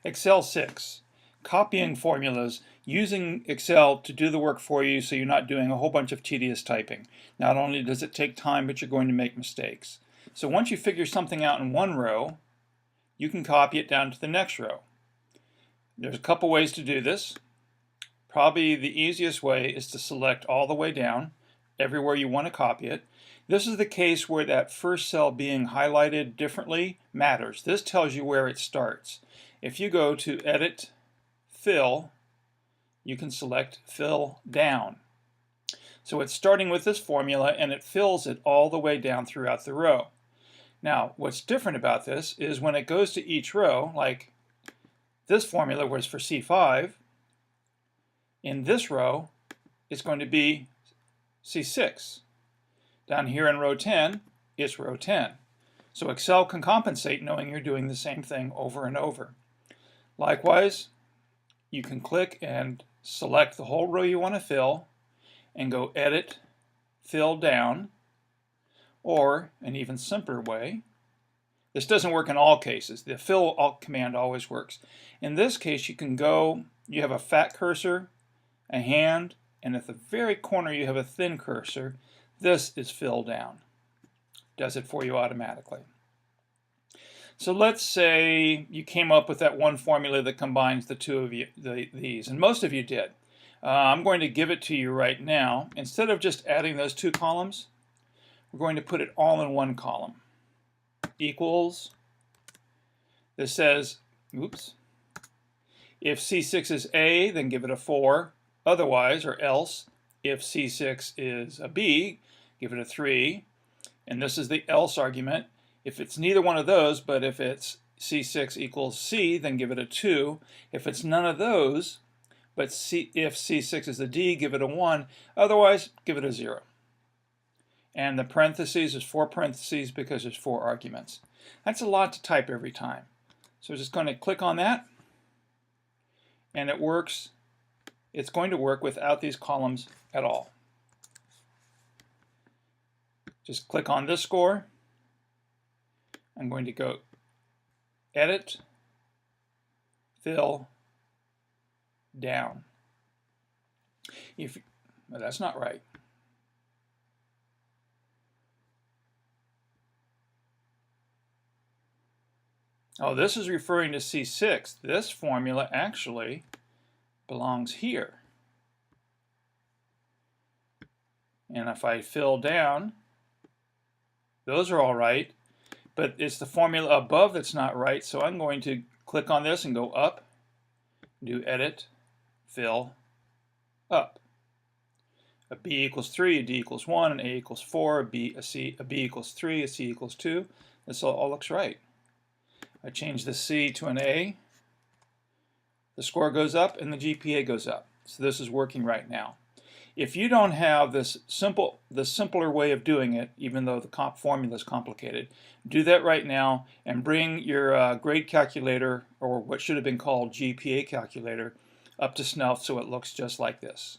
Excel 6, copying formulas, using Excel to do the work for you so you're not doing a whole bunch of tedious typing. Not only does it take time, but you're going to make mistakes. So once you figure something out in one row, you can copy it down to the next row. There's a couple ways to do this. Probably the easiest way is to select all the way down, everywhere you want to copy it. This is the case where that first cell being highlighted differently matters. This tells you where it starts. If you go to Edit, Fill, you can select Fill Down. So it's starting with this formula and it fills it all the way down throughout the row. Now, what's different about this is when it goes to each row, like this formula was for C5, in this row, it's going to be C6. Down here in row 10, it's row 10. So Excel can compensate knowing you're doing the same thing over and over. Likewise, you can click and select the whole row you want to fill and go Edit, Fill Down, or an even simpler way. This doesn't work in all cases. The Fill All command always works. In this case, you can go, you have a fat cursor, a hand, and at the very corner you have a thin cursor. This is Fill Down. Does it for you automatically. So let's say you came up with that one formula that combines the two of these, and most of you did. I'm going to give it to you right now. Instead of just adding those two columns, we're going to put it all in one column. Equals, this says, oops, if C6 is A, then give it a 4. Otherwise, or else, if C6 is a B, give it a 3. And this is the else argument. If it's neither one of those, but if it's C6 equals C, then give it a 2. If it's none of those, but if C6 is a D, give it a 1. Otherwise, give it a 0. And the parentheses is 4 parentheses because there's 4 arguments. That's a lot to type every time. So we're just going to click on that, and it works. It's going to work without these columns at all. Just click on this score. I'm going to go Edit, Fill, Down. Well, that's not right. Oh, this is referring to C6. This formula actually belongs here. And if I fill down, those are all right, but it's the formula above that's not right, so I'm going to click on this and go up, do Edit, Fill, Up. A B equals 3, a D equals 1, an A equals 4, a B equals 3, a C equals 2. This all looks right. I change the C to an A, the score goes up and the GPA goes up. So this is working right now. If you don't have the simpler way of doing it, even though the comp formula is complicated, do that right now and bring your grade calculator, or what should have been called GPA calculator, up to snuff so it looks just like this.